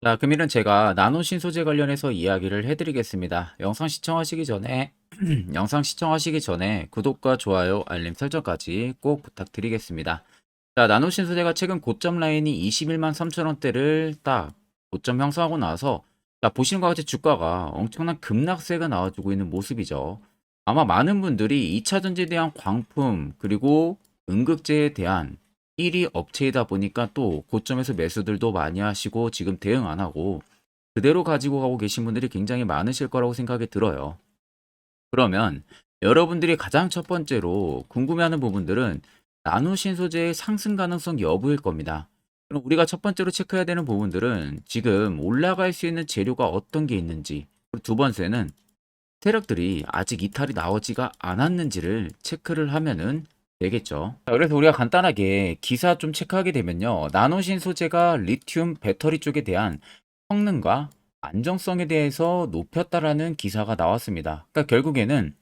자, 금일은 제가 나노 신소재 관련해서 이야기를 해드리겠습니다. 영상 시청하시기 전에 영상 시청하시기 전에 구독과 좋아요, 알림 설정까지 꼭 부탁드리겠습니다. 자, 나노 신소재가 최근 고점 라인이 21만 3천 원대를 딱 고점 형성하고 나서 자, 보시는 것 같이 주가가 엄청난 급락세가 나와주고 있는 모습이죠. 아마 많은 분들이 2차 전지에 대한 광품 그리고 응급제에 대한 1위 업체이다 보니까 또 고점에서 매수들도 많이 하시고 지금 대응 안 하고 그대로 가지고 가고 계신 분들이 굉장히 많으실 거라고 생각이 들어요. 그러면 여러분들이 가장 첫 번째로 궁금해하는 부분들은 나노 신소재의 상승 가능성 여부일 겁니다. 그럼 우리가 첫 번째로 체크해야 되는 부분들은 지금 올라갈 수 있는 재료가 어떤 게 있는지, 그리고 두 번째는 세력들이 아직 이탈이 나오지가 않았는지를 체크를 하면은 되겠죠. 자, 그래서 우리가 간단하게 기사 좀 체크하게 되면요. 나노신 소재가 리튬 배터리 쪽에 대한 성능과 안정성에 대해서 높였다라는 기사가 나왔습니다. 그러니까 결국에는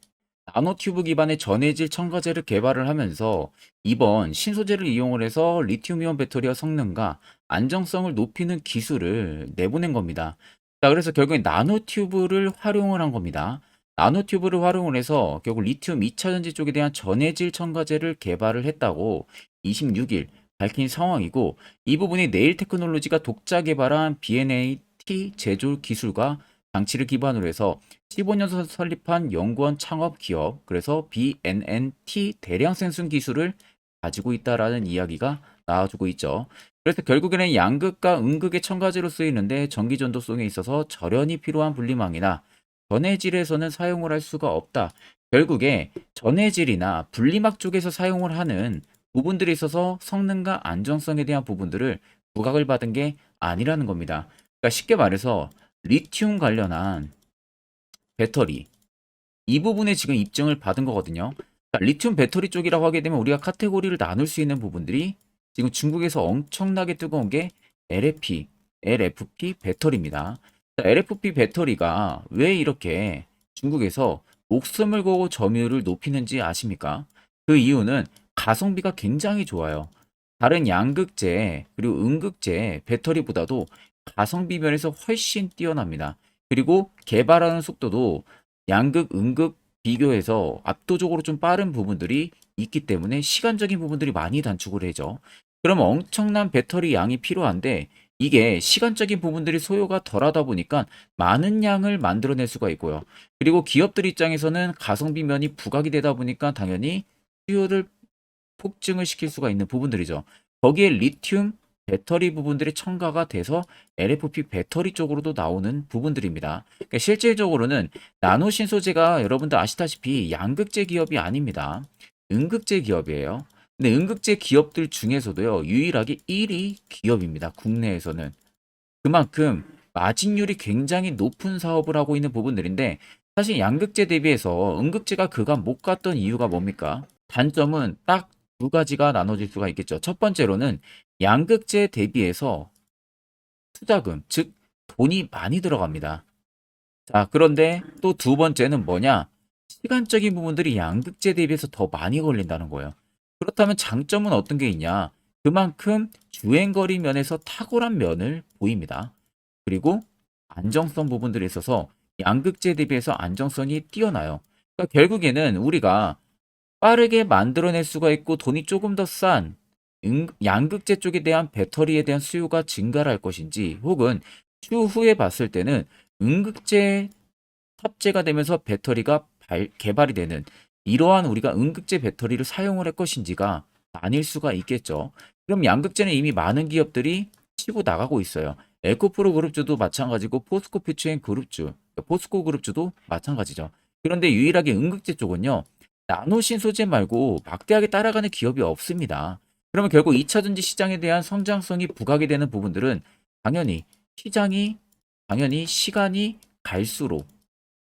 나노튜브 기반의 전해질 첨가제를 개발을 하면서 이번 신소재를 이용을 해서 리튬이온 배터리의 성능과 안정성을 높이는 기술을 내보낸 겁니다. 자, 그래서 결국에 나노튜브를 활용을 한 겁니다. 나노튜브를 활용을 해서 결국 리튬 2차 전지 쪽에 대한 전해질 첨가제를 개발을 했다고 26일 밝힌 상황이고, 이 부분이 네일 테크놀로지가 독자 개발한 BNAT 제조 기술과 장치를 기반으로 해서 15년 전 설립한 연구원 창업 기업, 그래서 BNNT 대량 생성 기술을 가지고 있다라는 이야기가 나와주고 있죠. 그래서 결국에는 양극과 음극의 첨가제로 쓰이는데 전기 전도성에 있어서 절연이 필요한 분리망이나 전해질에서는 사용을 할 수가 없다. 결국에 전해질이나 분리막 쪽에서 사용을 하는 부분들이 있어서 성능과 안정성에 대한 부분들을 부각을 받은 게 아니라는 겁니다. 그러니까 쉽게 말해서 리튬 관련한 배터리, 이 부분에 지금 입증을 받은 거거든요. 자, 리튬 배터리 쪽이라고 하게 되면 우리가 카테고리를 나눌 수 있는 부분들이 지금 중국에서 엄청나게 뜨거운 게 LFP 배터리입니다. 자, LFP 배터리가 왜 이렇게 중국에서 목숨을 걸고 점유율을 높이는지 아십니까? 그 이유는 가성비가 굉장히 좋아요. 다른 양극재 그리고 음극재 배터리보다도 가성비 면에서 훨씬 뛰어납니다. 그리고 개발하는 속도도 양극, 음극 비교해서 압도적으로 좀 빠른 부분들이 있기 때문에 시간적인 부분들이 많이 단축을 해죠. 그러면 엄청난 배터리 양이 필요한데 이게 시간적인 부분들이 소요가 덜하다 보니까 많은 양을 만들어낼 수가 있고요. 그리고 기업들 입장에서는 가성비 면이 부각이 되다 보니까 당연히 수요를 폭증을 시킬 수가 있는 부분들이죠. 거기에 리튬 배터리 부분들이 첨가가 돼서 LFP 배터리 쪽으로도 나오는 부분들입니다. 그러니까 실질적으로는 나노 신소재가 여러분들 아시다시피 양극재 기업이 아닙니다. 음극재 기업이에요. 근데 음극재 기업들 중에서도요, 유일하게 1위 기업입니다. 국내에서는. 그만큼 마진율이 굉장히 높은 사업을 하고 있는 부분들인데, 사실 양극재 대비해서 음극재가 그간 못 갔던 이유가 뭡니까? 단점은 딱 두 가지가 나눠질 수가 있겠죠. 첫 번째로는 양극재 대비해서 투자금, 즉 돈이 많이 들어갑니다. 자, 그런데 또 두 번째는 뭐냐? 시간적인 부분들이 양극재 대비해서 더 많이 걸린다는 거예요. 그렇다면 장점은 어떤 게 있냐? 그만큼 주행거리 면에서 탁월한 면을 보입니다. 그리고 안정성 부분들에 있어서 양극재 대비해서 안정성이 뛰어나요. 그러니까 결국에는 우리가 빠르게 만들어낼 수가 있고 돈이 조금 더 싼 양극재 쪽에 대한 배터리에 대한 수요가 증가를 할 것인지, 혹은 추후에 봤을 때는 음극재 탑재가 되면서 배터리가 개발이 되는 이러한 우리가 음극재 배터리를 사용을 할 것인지가 나뉠 수가 있겠죠. 그럼 양극재는 이미 많은 기업들이 치고 나가고 있어요. 에코프로 그룹주도 마찬가지고 포스코 퓨처엔 그룹주, 포스코 그룹주도 마찬가지죠. 그런데 유일하게 음극재 쪽은요, 나노신 소재 말고 막대하게 따라가는 기업이 없습니다. 그러면 결국 2차 전지 시장에 대한 성장성이 부각이 되는 부분들은 당연히 시장이 당연히 시간이 갈수록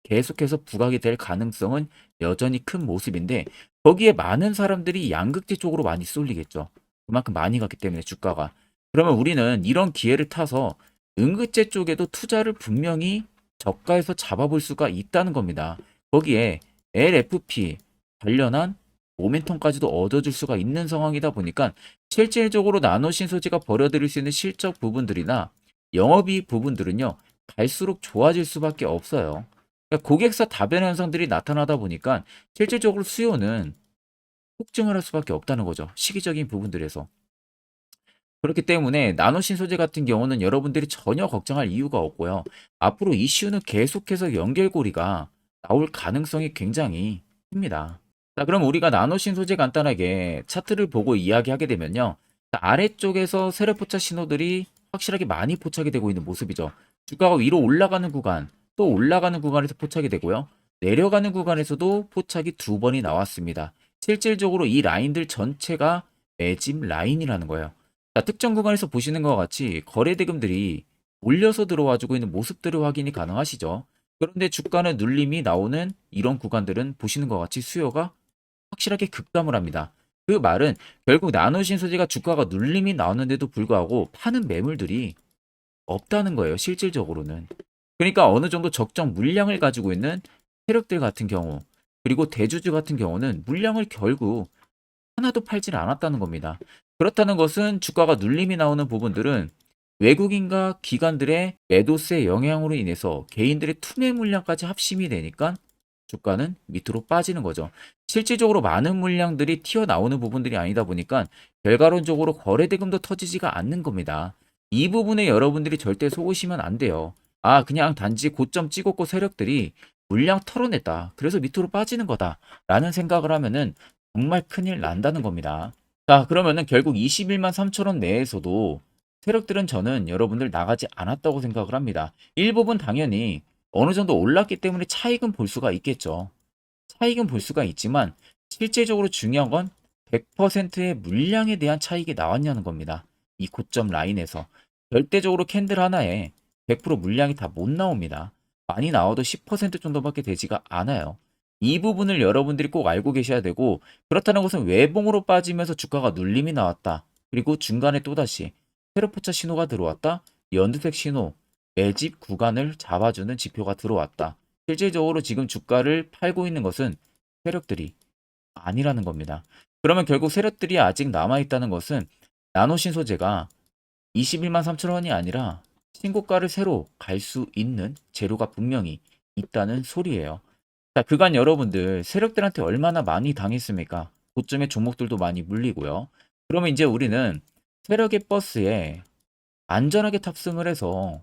계속해서 부각이 될 가능성은 여전히 큰 모습인데, 거기에 많은 사람들이 양극재 쪽으로 많이 쏠리겠죠. 그만큼 많이 갔기 때문에 주가가. 그러면 우리는 이런 기회를 타서 음극재 쪽에도 투자를 분명히 저가에서 잡아볼 수가 있다는 겁니다. 거기에 LFP 관련한 모멘텀까지도 얻어줄 수가 있는 상황이다 보니까 실질적으로 나노 신소재가 벌여들일 수 있는 실적 부분들이나 영업이익 부분들은요, 갈수록 좋아질 수밖에 없어요. 그러니까 고객사 다변 현상들이 나타나다 보니까 실질적으로 수요는 폭증을 할 수밖에 없다는 거죠. 시기적인 부분들에서. 그렇기 때문에 나노신 소재 같은 경우는 여러분들이 전혀 걱정할 이유가 없고요. 앞으로 이슈는 계속해서 연결고리가 나올 가능성이 굉장히 큽니다. 자, 그럼 우리가 나노신 소재 간단하게 차트를 보고 이야기하게 되면요. 자, 아래쪽에서 세력포착 신호들이 확실하게 많이 포착이 되고 있는 모습이죠. 주가가 위로 올라가는 구간, 또 올라가는 구간에서 포착이 되고요. 내려가는 구간에서도 포착이 두 번이 나왔습니다. 실질적으로 이 라인들 전체가 매집 라인이라는 거예요. 자, 특정 구간에서 보시는 것과 같이 거래 대금들이 몰려서 들어와주고 있는 모습들을 확인이 가능하시죠. 그런데 주가는 눌림이 나오는 이런 구간들은 보시는 것과 같이 수요가 확실하게 급감을 합니다. 그 말은 결국 나노신 소재가 주가가 눌림이 나오는데도 불구하고 파는 매물들이 없다는 거예요. 실질적으로는. 그러니까 어느 정도 적정 물량을 가지고 있는 세력들 같은 경우, 그리고 대주주 같은 경우는 물량을 결국 하나도 팔질 않았다는 겁니다. 그렇다는 것은 주가가 눌림이 나오는 부분들은 외국인과 기관들의 매도세 영향으로 인해서 개인들의 투매 물량까지 합심이 되니까 주가는 밑으로 빠지는 거죠. 실질적으로 많은 물량들이 튀어나오는 부분들이 아니다 보니까 결과론적으로 거래대금도 터지지가 않는 겁니다. 이 부분에 여러분들이 절대 속으시면 안 돼요. 아, 그냥 단지 고점 찍었고 세력들이 물량 털어냈다. 그래서 밑으로 빠지는 거다. 라는 생각을 하면은 정말 큰일 난다는 겁니다. 자, 그러면은 결국 21만 3천 원 내에서도 세력들은 저는 여러분들 나가지 않았다고 생각을 합니다. 일부분 당연히 어느 정도 올랐기 때문에 차익은 볼 수가 있겠죠. 차익은 볼 수가 있지만 실제적으로 중요한 건 100%의 물량에 대한 차익이 나왔냐는 겁니다. 이 고점 라인에서. 절대적으로 캔들 하나에 100% 물량이 다 못 나옵니다. 많이 나와도 10% 정도밖에 되지가 않아요. 이 부분을 여러분들이 꼭 알고 계셔야 되고, 그렇다는 것은 외봉으로 빠지면서 주가가 눌림이 나왔다. 그리고 중간에 또다시 세로포차 신호가 들어왔다. 연두색 신호, 매집 구간을 잡아주는 지표가 들어왔다. 실질적으로 지금 주가를 팔고 있는 것은 세력들이 아니라는 겁니다. 그러면 결국 세력들이 아직 남아있다는 것은 나노신 소재가 21만 3천 원이 아니라 신고가를 새로 갈 수 있는 재료가 분명히 있다는 소리예요. 자, 그간 여러분들 세력들한테 얼마나 많이 당했습니까? 고점의 종목들도 많이 물리고요. 그러면 이제 우리는 세력의 버스에 안전하게 탑승을 해서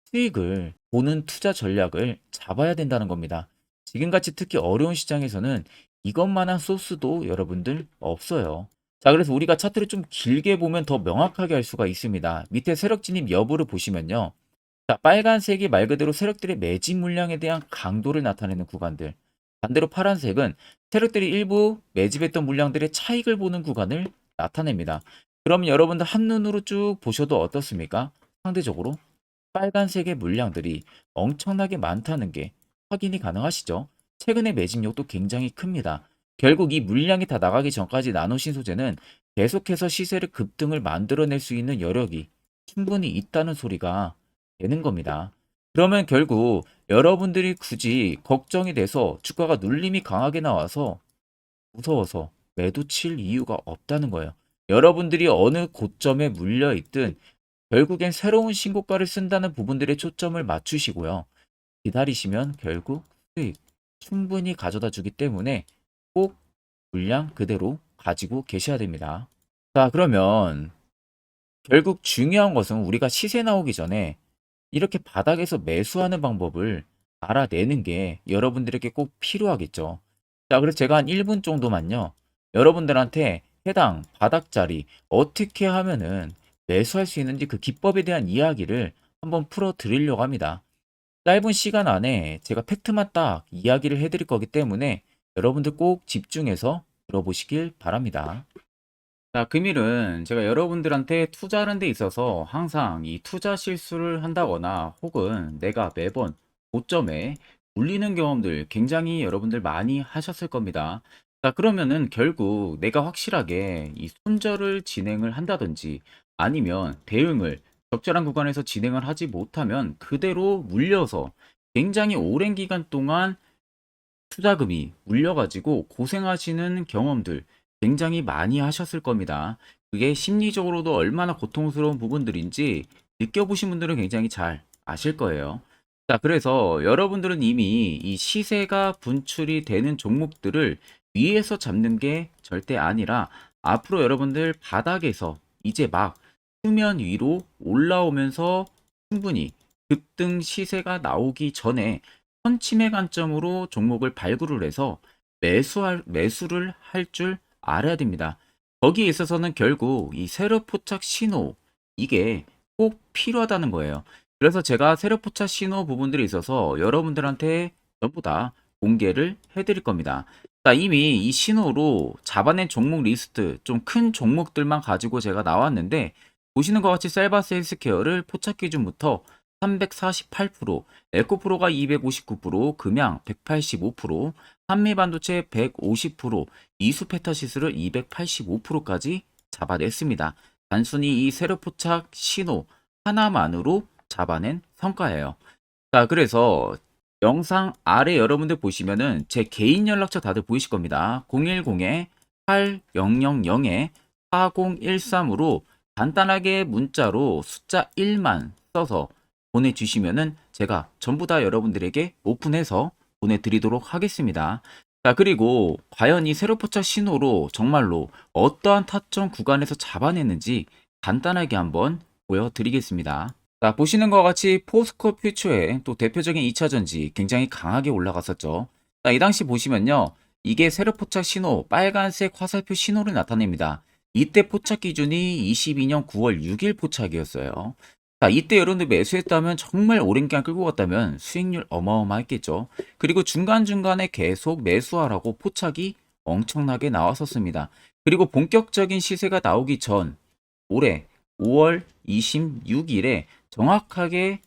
수익을 보는 투자 전략을 잡아야 된다는 겁니다. 지금같이 특히 어려운 시장에서는 이것만한 소스도 여러분들 없어요. 자, 그래서 우리가 차트를 좀 길게 보면 더 명확하게 할 수가 있습니다. 밑에 세력 진입 여부를 보시면요. 자, 빨간색이 말 그대로 세력들의 매집 물량에 대한 강도를 나타내는 구간들. 반대로 파란색은 세력들이 일부 매집했던 물량들의 차익을 보는 구간을 나타냅니다. 그럼 여러분들 한눈으로 쭉 보셔도 어떻습니까? 상대적으로 빨간색의 물량들이 엄청나게 많다는 게 확인이 가능하시죠? 최근의 매집력도 굉장히 큽니다. 결국 이 물량이 다 나가기 전까지 나노신 소재는 계속해서 시세를 급등을 만들어낼 수 있는 여력이 충분히 있다는 소리가 되는 겁니다. 그러면 결국 여러분들이 굳이 걱정이 돼서 주가가 눌림이 강하게 나와서 무서워서 매도 칠 이유가 없다는 거예요. 여러분들이 어느 고점에 물려 있든 결국엔 새로운 신고가를 쓴다는 부분들에 초점을 맞추시고요. 기다리시면 결국 수익 충분히 가져다 주기 때문에 꼭 물량 그대로 가지고 계셔야 됩니다. 자, 그러면 결국 중요한 것은 우리가 시세 나오기 전에 이렇게 바닥에서 매수하는 방법을 알아내는 게 여러분들에게 꼭 필요하겠죠. 자, 그래서 제가 한 1분 정도만요. 여러분들한테 해당 바닥자리 어떻게 하면은 매수할 수 있는지 그 기법에 대한 이야기를 한번 풀어 드리려고 합니다. 짧은 시간 안에 제가 팩트만 딱 이야기를 해드릴 거기 때문에 여러분들 꼭 집중해서 들어보시길 바랍니다. 자, 금일은 제가 여러분들한테 투자하는 데 있어서 항상 이 투자 실수를 한다거나 혹은 내가 매번 고점에 물리는 경험들 굉장히 여러분들 많이 하셨을 겁니다. 자, 그러면은 결국 내가 확실하게 이 손절을 진행을 한다든지 아니면 대응을 적절한 구간에서 진행을 하지 못하면 그대로 물려서 굉장히 오랜 기간 동안 투자금이 물려가지고 고생하시는 경험들 굉장히 많이 하셨을 겁니다. 그게 심리적으로도 얼마나 고통스러운 부분들인지 느껴보신 분들은 굉장히 잘 아실 거예요. 자, 그래서 여러분들은 이미 이 시세가 분출이 되는 종목들을 위에서 잡는 게 절대 아니라 앞으로 여러분들 바닥에서 이제 막 수면 위로 올라오면서 충분히 급등 시세가 나오기 전에 선침의 관점으로 종목을 발굴을 해서 매수를 할 줄 알아야 됩니다. 거기에 있어서는 결국 이 세력 포착 신호 이게 꼭 필요하다는 거예요. 그래서 제가 세력 포착 신호 부분들이 있어서 여러분들한테 전부 다 공개를 해드릴 겁니다. 자, 이미 이 신호로 잡아낸 종목 리스트 좀 큰 종목들만 가지고 제가 나왔는데 보시는 것 같이 셀바스 헬스케어를 포착 기준부터 348%, 에코프로가 259%, 금양 185%, 한미반도체 150%, 이수페타시스를 285%까지 잡아냈습니다. 단순히 이 세력 포착 신호 하나만으로 잡아낸 성과예요. 자, 그래서 영상 아래 여러분들 보시면은 제 개인 연락처 다들 보이실 겁니다. 010-8013-4013으로 간단하게 문자로 숫자 1만 써서 보내주시면은 제가 전부 다 여러분들에게 오픈해서 보내드리도록 하겠습니다. 자, 그리고 과연 이 세로 포착 신호로 정말로 어떠한 타점 구간에서 잡아냈는지 간단하게 한번 보여드리겠습니다. 자, 보시는 것과 같이 포스코 퓨처의 또 대표적인 2차전지 굉장히 강하게 올라갔었죠. 자, 이 당시 보시면요. 이게 세력 포착 신호, 빨간색 화살표 신호를 나타냅니다. 이때 포착 기준이 22년 9월 6일 포착이었어요. 자, 이때 여러분들 매수했다면 정말 오랜 기간 끌고 갔다면 수익률 어마어마했겠죠. 그리고 중간중간에 계속 매수하라고 포착이 엄청나게 나왔었습니다. 그리고 본격적인 시세가 나오기 전 올해 5월 26일에 정확하게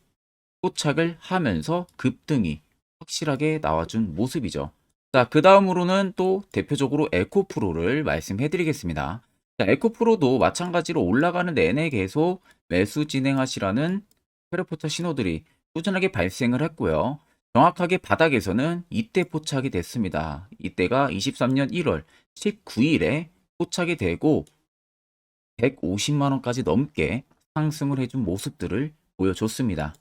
포착을 하면서 급등이 확실하게 나와준 모습이죠. 자, 그 다음으로는 또 대표적으로 에코프로를 말씀해 드리겠습니다. 자, 에코프로도 마찬가지로 올라가는 내내 계속 매수 진행하시라는 페르포차 신호들이 꾸준하게 발생을 했고요. 정확하게 바닥에서는 이때 포착이 됐습니다. 이때가 23년 1월 19일에 포착이 되고 150만원까지 넘게 상승을 해준 모습들을 보여줬습니다.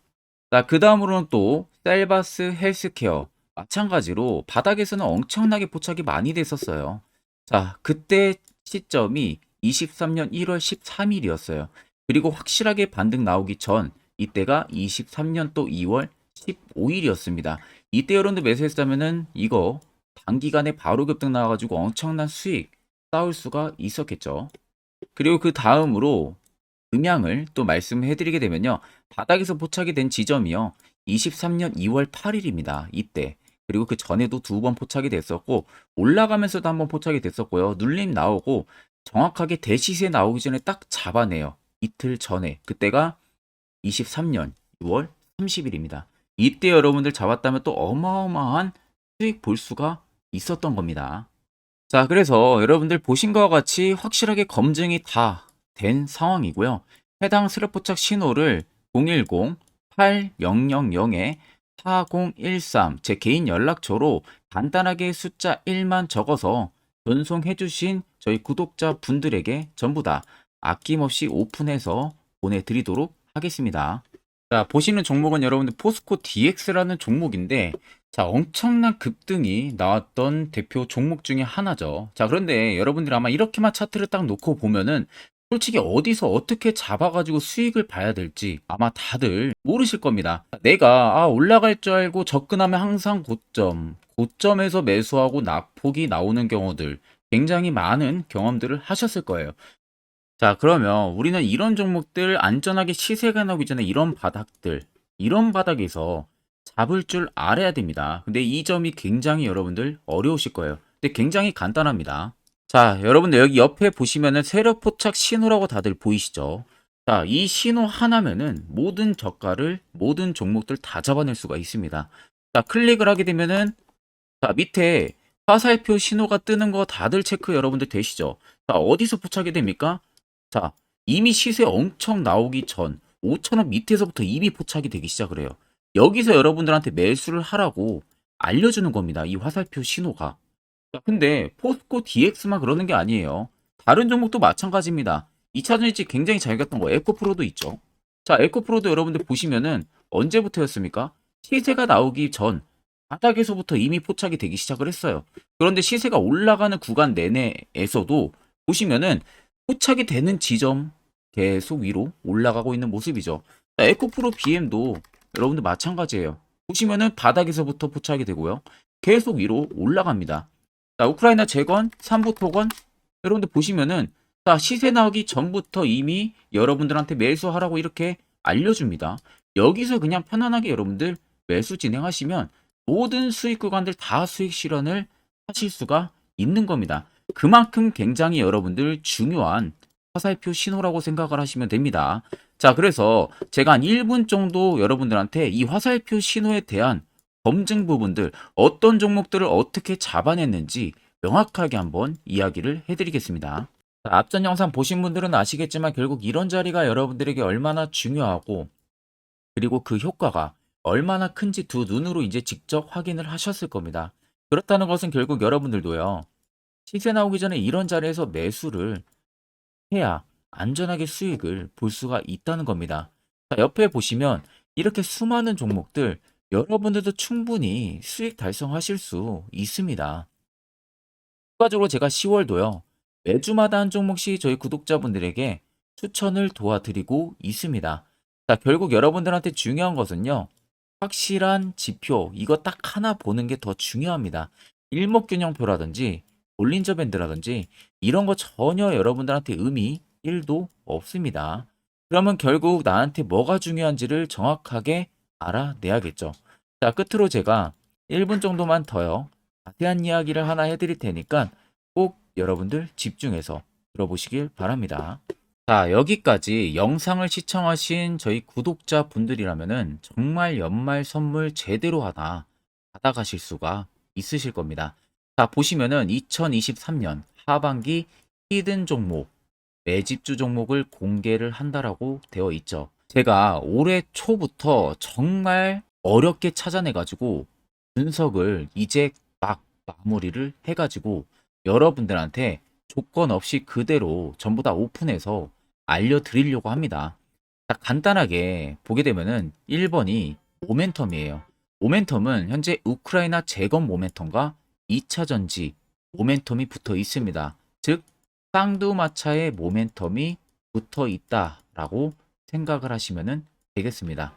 자, 그 다음으로는 또 셀바스 헬스케어 마찬가지로 바닥에서는 엄청나게 포착이 많이 됐었어요. 자, 그때 시점이 23년 1월 13일이었어요. 그리고 확실하게 반등 나오기 전 이때가 23년 또 2월 15일이었습니다. 이때 여러분들 매수했다면은 이거 단기간에 바로 급등 나와가지고 엄청난 수익 쌓을 수가 있었겠죠. 그리고 그 다음으로 음향을 또 말씀해 드리게 되면요. 바닥에서 포착이 된 지점이요. 23년 2월 8일입니다. 이때. 그리고 그 전에도 두 번 포착이 됐었고 올라가면서도 한번 포착이 됐었고요. 눌림 나오고 정확하게 대시세 나오기 전에 딱 잡아내요. 이틀 전에. 그때가 23년 6월 30일입니다. 이때 여러분들 잡았다면 또 어마어마한 수익 볼 수가 있었던 겁니다. 자, 그래서 여러분들 보신 것과 같이 확실하게 검증이 다 된 상황이고요. 해당 스랩 포착 신호를 010-8000-4013 제 개인 연락처로 간단하게 숫자 1만 적어서 전송해 주신 저희 구독자 분들에게 전부 다 아낌없이 오픈해서 보내드리도록 하겠습니다. 자, 보시는 종목은 여러분들 포스코 DX라는 종목인데 자, 엄청난 급등이 나왔던 대표 종목 중에 하나죠. 자, 그런데 여러분들 아마 이렇게만 차트를 딱 놓고 보면은 솔직히 어디서 어떻게 잡아가지고 수익을 봐야 될지 아마 다들 모르실 겁니다. 내가 올라갈 줄 알고 접근하면 항상 고점에서 매수하고 낙폭이 나오는 경우들 굉장히 많은 경험들을 하셨을 거예요. 자, 그러면 우리는 이런 종목들 안전하게 시세가 나오기 전에 이런 바닥에서 잡을 줄 알아야 됩니다. 근데 이 점이 굉장히 여러분들 어려우실 거예요. 근데 굉장히 간단합니다. 자, 여러분들 여기 옆에 보시면은 세력 포착 신호라고 다들 보이시죠? 자, 이 신호 하나면은 모든 저가를, 모든 종목들 다 잡아낼 수가 있습니다. 자, 클릭을 하게 되면은 자, 밑에 화살표 신호가 뜨는 거 다들 체크 여러분들 되시죠? 자, 어디서 포착이 됩니까? 자, 이미 시세 엄청 나오기 전 5,000원 밑에서부터 이미 포착이 되기 시작을 해요. 여기서 여러분들한테 매수를 하라고 알려주는 겁니다. 이 화살표 신호가. 자, 근데 포스코 DX만 그러는 게 아니에요. 다른 종목도 마찬가지입니다. 2차전지 굉장히 잘 갔던 거 에코프로도 있죠. 자, 에코프로도 여러분들 보시면은 언제부터였습니까? 시세가 나오기 전 바닥에서부터 이미 포착이 되기 시작을 했어요. 그런데 시세가 올라가는 구간 내내에서도 보시면은 포착이 되는 지점 계속 위로 올라가고 있는 모습이죠. 자, 에코프로 BM도 여러분들 마찬가지예요. 보시면은 바닥에서부터 포착이 되고요. 계속 위로 올라갑니다. 자, 우크라이나 재건, 삼부 토건 여러분들 보시면은 자, 시세 나오기 전부터 이미 여러분들한테 매수하라고 이렇게 알려줍니다. 여기서 그냥 편안하게 여러분들 매수 진행하시면 모든 수익 구간들 다 수익 실현을 하실 수가 있는 겁니다. 그만큼 굉장히 여러분들 중요한 화살표 신호라고 생각을 하시면 됩니다. 자, 그래서 제가 한 1분 정도 여러분들한테 이 화살표 신호에 대한 검증 부분들, 어떤 종목들을 어떻게 잡아냈는지 명확하게 한번 이야기를 해드리겠습니다. 자, 앞전 영상 보신 분들은 아시겠지만 결국 이런 자리가 여러분들에게 얼마나 중요하고 그리고 그 효과가 얼마나 큰지 두 눈으로 이제 직접 확인을 하셨을 겁니다. 그렇다는 것은 결국 여러분들도요. 시세 나오기 전에 이런 자리에서 매수를 해야 안전하게 수익을 볼 수가 있다는 겁니다. 자, 옆에 보시면 이렇게 수많은 종목들 여러분들도 충분히 수익 달성하실 수 있습니다. 추가적으로 제가 10월도요. 매주마다 한 종목씩 저희 구독자분들에게 추천을 도와드리고 있습니다. 자, 결국 여러분들한테 중요한 것은요. 확실한 지표, 이거 딱 하나 보는 게 더 중요합니다. 일목균형표라든지 볼린저 밴드라든지 이런 거 전혀 여러분들한테 의미 1도 없습니다. 그러면 결국 나한테 뭐가 중요한지를 정확하게 알아내야겠죠. 자, 끝으로 제가 1분 정도만 더요. 자세한 이야기를 하나 해드릴 테니까 꼭 여러분들 집중해서 들어보시길 바랍니다. 자, 여기까지 영상을 시청하신 저희 구독자 분들이라면은 정말 연말 선물 제대로 하나 받아가실 수가 있으실 겁니다. 자, 보시면은 2023년 하반기 히든 종목, 매집주 종목을 공개를 한다라고 되어 있죠. 제가 올해 초부터 정말 어렵게 찾아내가지고 분석을 이제 막 마무리를 해가지고 여러분들한테 조건 없이 그대로 전부 다 오픈해서 알려드리려고 합니다. 자, 간단하게 보게 되면은 1번이 모멘텀이에요. 모멘텀은 현재 우크라이나 재건 모멘텀과 2차 전지 모멘텀이 붙어 있습니다. 즉, 쌍두마차의 모멘텀이 붙어 있다라고 생각을 하시면 되겠습니다.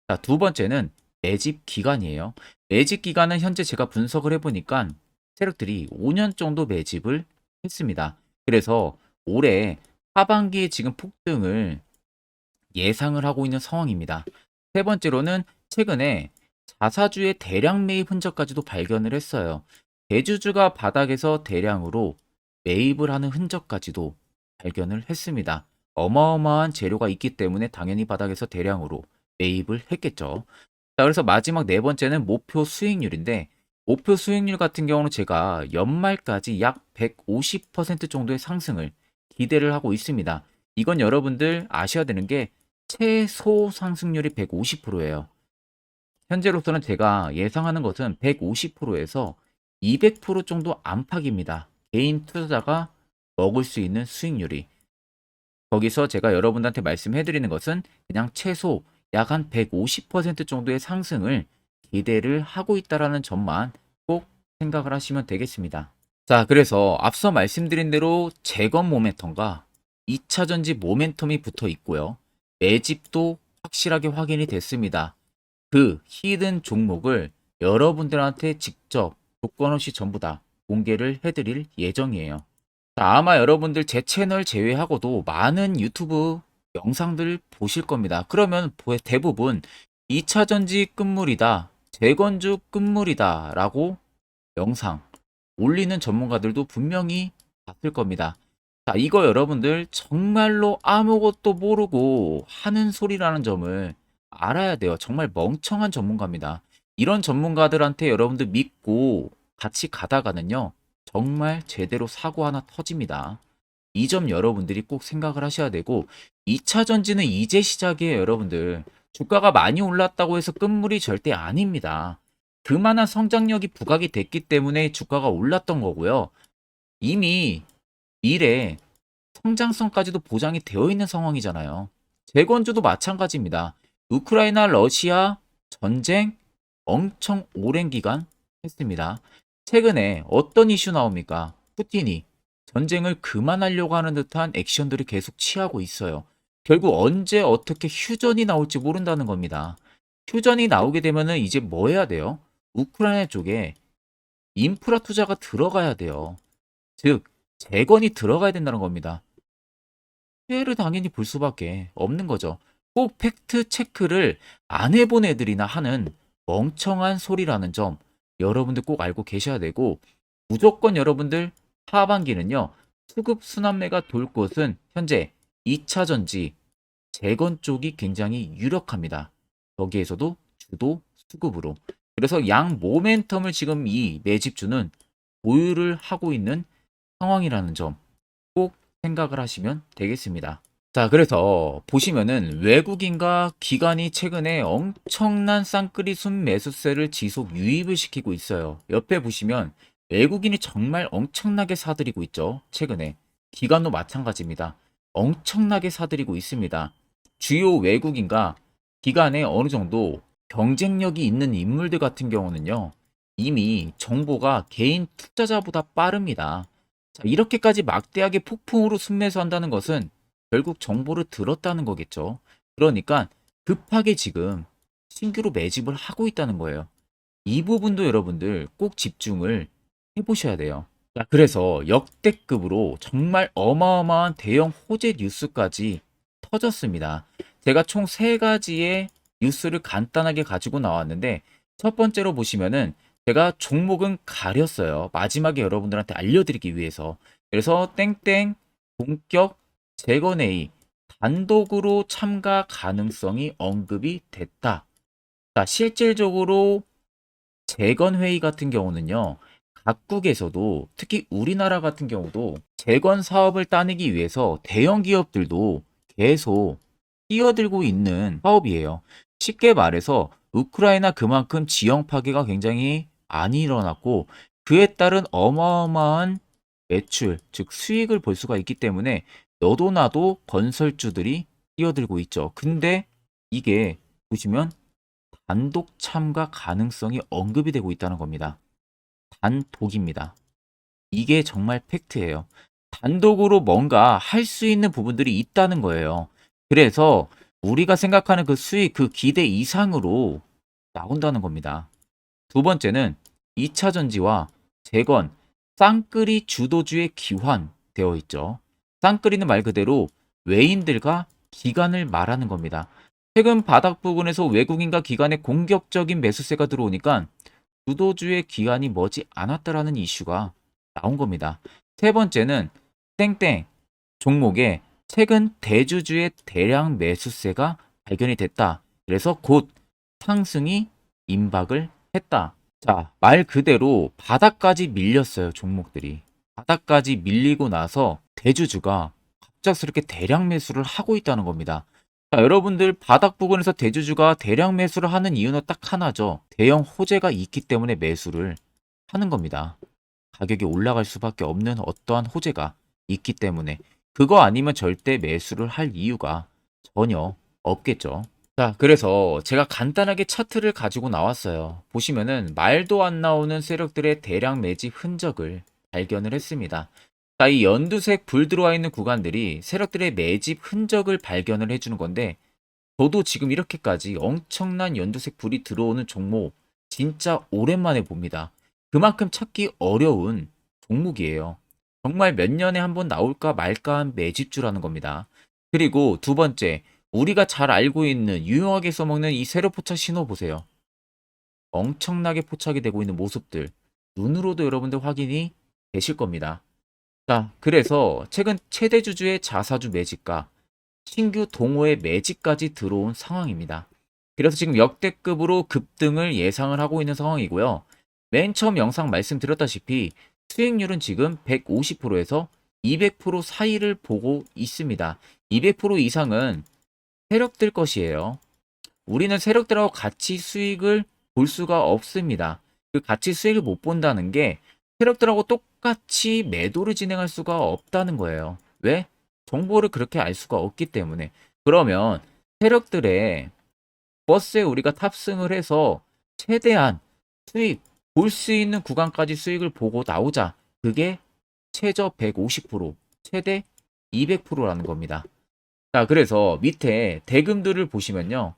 자, 두 번째는 매집 기간이에요. 매집 기간은 현재 제가 분석을 해보니까 세력들이 5년 정도 매집을 했습니다. 그래서 올해 하반기에 지금 폭등을 예상을 하고 있는 상황입니다. 세 번째로는 최근에 자사주의 대량 매입 흔적까지도 발견을 했어요. 대주주가 바닥에서 대량으로 매입을 하는 흔적까지도 발견을 했습니다. 어마어마한 재료가 있기 때문에 당연히 바닥에서 대량으로 매입을 했겠죠. 자, 그래서 마지막 네 번째는 목표 수익률인데 목표 수익률 같은 경우는 제가 연말까지 약 150% 정도의 상승을 기대를 하고 있습니다. 이건 여러분들 아셔야 되는 게 최소 상승률이 150%예요. 현재로서는 제가 예상하는 것은 150%에서 200% 정도 안팎입니다. 개인 투자자가 먹을 수 있는 수익률이. 거기서 제가 여러분한테 말씀해 드리는 것은 그냥 최소 약 한 150% 정도의 상승을 기대를 하고 있다라는 점만 꼭 생각을 하시면 되겠습니다. 자, 그래서 앞서 말씀드린 대로 재건 모멘텀과 2차 전지 모멘텀이 붙어 있고요. 매집도 확실하게 확인이 됐습니다. 그 히든 종목을 여러분들한테 직접 조건 없이 전부 다 공개를 해드릴 예정이에요. 자, 아마 여러분들 제 채널 제외하고도 많은 유튜브 영상들 보실 겁니다. 그러면 대부분 2차 전지 끝물이다, 재건주 끝물이다 라고 영상 올리는 전문가들도 분명히 봤을 겁니다. 자, 이거 여러분들 정말로 아무것도 모르고 하는 소리라는 점을 알아야 돼요. 정말 멍청한 전문가입니다. 이런 전문가들한테 여러분들 믿고 같이 가다가는요, 정말 제대로 사고 하나 터집니다. 이 점 여러분들이 꼭 생각을 하셔야 되고 2차 전지는 이제 시작이에요, 여러분들. 주가가 많이 올랐다고 해서 끝물이 절대 아닙니다. 그만한 성장력이 부각이 됐기 때문에 주가가 올랐던 거고요. 이미 미래 성장성까지도 보장이 되어 있는 상황이잖아요. 재건주도 마찬가지입니다. 우크라이나 러시아 전쟁 엄청 오랜 기간 했습니다. 최근에 어떤 이슈 나옵니까? 푸틴이 전쟁을 그만하려고 하는 듯한 액션들을 계속 취하고 있어요. 결국 언제 어떻게 휴전이 나올지 모른다는 겁니다. 휴전이 나오게 되면은 이제 뭐 해야 돼요? 우크라이나 쪽에 인프라 투자가 들어가야 돼요. 즉, 재건이 들어가야 된다는 겁니다. 피해를 당연히 볼 수밖에 없는 거죠. 꼭 팩트 체크를 안 해본 애들이나 하는 멍청한 소리라는 점 여러분들 꼭 알고 계셔야 되고, 무조건 여러분들 하반기는요, 수급 순환매가 돌 곳은 현재 2차 전지, 재건 쪽이 굉장히 유력합니다. 거기에서도 주도 수급으로. 그래서 양 모멘텀을 지금 이 매집주는 보유를 하고 있는 상황이라는 점 꼭 생각을 하시면 되겠습니다. 자, 그래서 보시면은 외국인과 기관이 최근에 엄청난 쌍끌이 순 매수세를 지속 유입을 시키고 있어요. 옆에 보시면 외국인이 정말 엄청나게 사들이고 있죠. 최근에. 기관도 마찬가지입니다. 엄청나게 사들이고 있습니다. 주요 외국인과 기관에 어느 정도 경쟁력이 있는 인물들 같은 경우는요, 이미 정보가 개인 투자자보다 빠릅니다. 자, 이렇게까지 막대하게 폭풍으로 순매수한다는 것은 결국 정보를 들었다는 거겠죠. 그러니까 급하게 지금 신규로 매집을 하고 있다는 거예요. 이 부분도 여러분들 꼭 집중을 해보셔야 돼요. 자, 그래서 역대급으로 정말 어마어마한 대형 호재 뉴스까지 터졌습니다. 제가 총 3가지의 뉴스를 간단하게 가지고 나왔는데, 첫 번째로 보시면은 제가 종목은 가렸어요. 마지막에 여러분들한테 알려드리기 위해서. 그래서 땡땡 본격 재건회의 단독으로 참가 가능성이 언급이 됐다. 자, 실질적으로 재건회의 같은 경우는요, 각국에서도 특히 우리나라 같은 경우도 재건 사업을 따내기 위해서 대형 기업들도 계속 뛰어들고 있는 사업이에요. 쉽게 말해서 우크라이나 그만큼 지형 파괴가 굉장히 많이 일어났고, 그에 따른 어마어마한 매출, 즉 수익을 볼 수가 있기 때문에 너도 나도 건설주들이 뛰어들고 있죠. 근데 이게 보시면 단독 참가 가능성이 언급이 되고 있다는 겁니다. 단독입니다. 이게 정말 팩트예요. 단독으로 뭔가 할 수 있는 부분들이 있다는 거예요. 그래서 우리가 생각하는 그 수익, 그 기대 이상으로 나온다는 겁니다. 두 번째는 2차 전지와 재건, 쌍끌이 주도주의 기환되어 있죠. 쌍끌이는 말 그대로 외인들과 기관을 말하는 겁니다. 최근 바닥 부근에서 외국인과 기관의 공격적인 매수세가 들어오니까 주도주의 기관이 머지 않았다라는 이슈가 나온 겁니다. 세 번째는 땡땡 종목에 최근 대주주의 대량 매수세가 발견이 됐다. 그래서 곧 상승이 임박을 했다. 자, 말 그대로 바닥까지 밀렸어요, 종목들이. 바닥까지 밀리고 나서 대주주가 갑작스럽게 대량 매수를 하고 있다는 겁니다. 자, 여러분들 바닥 부근에서 대주주가 대량 매수를 하는 이유는 딱 하나죠. 대형 호재가 있기 때문에 매수를 하는 겁니다. 가격이 올라갈 수밖에 없는 어떠한 호재가 있기 때문에. 그거 아니면 절대 매수를 할 이유가 전혀 없겠죠. 자, 그래서 제가 간단하게 차트를 가지고 나왔어요. 보시면은 말도 안 나오는 세력들의 대량 매집 흔적을 발견을 했습니다. 자, 이 연두색 불 들어와 있는 구간들이 세력들의 매집 흔적을 발견을 해주는 건데, 저도 지금 이렇게까지 엄청난 연두색 불이 들어오는 종목 진짜 오랜만에 봅니다. 그만큼 찾기 어려운 종목이에요. 정말 몇 년에 한 번 나올까 말까 한 매집주라는 겁니다. 그리고 두 번째, 우리가 잘 알고 있는 유용하게 써먹는 이 세로 포착 신호 보세요. 엄청나게 포착이 되고 있는 모습들 눈으로도 여러분들 확인이 되실 겁니다. 자, 그래서 최근 최대 주주의 자사주 매집과 신규 동호회 매집까지 들어온 상황입니다. 그래서 지금 역대급으로 급등을 예상을 하고 있는 상황이고요. 맨 처음 영상 말씀드렸다시피 수익률은 지금 150%에서 200% 사이를 보고 있습니다. 200% 이상은 세력들 것이에요. 우리는 세력들하고 같이 수익을 볼 수가 없습니다. 그 같이 수익을 못 본다는 게 세력들하고 똑같이 매도를 진행할 수가 없다는 거예요. 왜? 정보를 그렇게 알 수가 없기 때문에. 그러면 세력들의 버스에 우리가 탑승을 해서 최대한 수익, 볼 수 있는 구간까지 수익을 보고 나오자. 그게 최저 150%, 최대 200%라는 겁니다. 자, 그래서 밑에 대금들을 보시면요.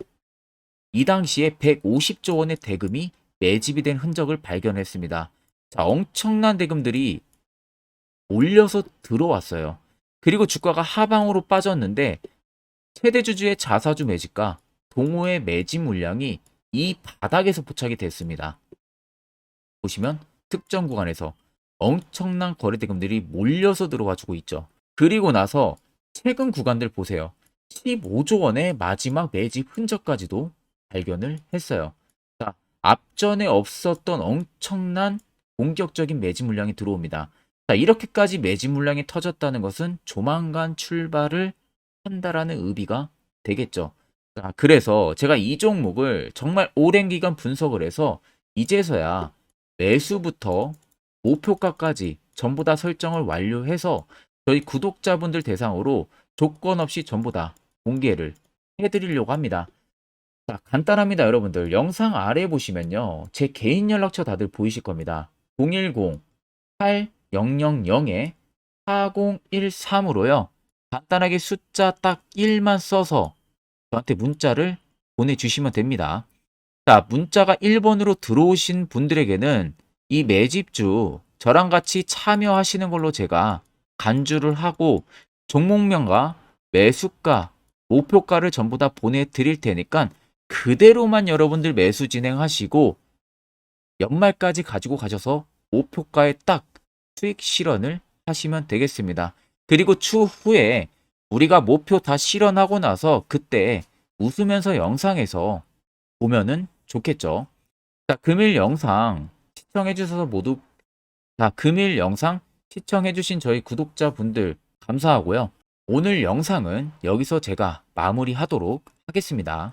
이 당시에 150조 원의 대금이 매집이 된 흔적을 발견했습니다. 자, 엄청난 대금들이 몰려서 들어왔어요. 그리고 주가가 하방으로 빠졌는데 최대 주주의 자사주 매집과 동호회 매집 물량이 이 바닥에서 포착이 됐습니다. 보시면 특정 구간에서 엄청난 거래 대금들이 몰려서 들어와 주고 있죠. 그리고 나서 최근 구간들 보세요. 15조 원의 마지막 매집 흔적까지도 발견을 했어요. 자, 앞전에 없었던 엄청난 공격적인 매집 물량이 들어옵니다. 자, 이렇게까지 매집 물량이 터졌다는 것은 조만간 출발을 한다라는 의미가 되겠죠. 자, 그래서 제가 이 종목을 정말 오랜 기간 분석을 해서 이제서야 매수부터 목표가까지 전부 다 설정을 완료해서 저희 구독자분들 대상으로 조건 없이 전부 다 공개를 해드리려고 합니다. 자, 간단합니다, 여러분들. 영상 아래 보시면요. 제 개인 연락처 다들 보이실 겁니다. 010-8000-4013으로요. 간단하게 숫자 딱 1만 써서 저한테 문자를 보내주시면 됩니다. 자, 문자가 1번으로 들어오신 분들에게는 이 매집주 저랑 같이 참여하시는 걸로 제가 간주를 하고 종목명과 매수가, 목표가를 전부 다 보내드릴 테니까 그대로만 여러분들 매수 진행하시고 연말까지 가지고 가셔서 목표가에 딱 수익 실현을 하시면 되겠습니다. 그리고 추후에 우리가 목표 다 실현하고 나서 그때 웃으면서 영상에서 보면은 좋겠죠. 자, 금일 영상 시청해주셔서 모두, 자, 금일 영상 시청해주신 저희 구독자분들 감사하고요. 오늘 영상은 여기서 제가 마무리하도록 하겠습니다.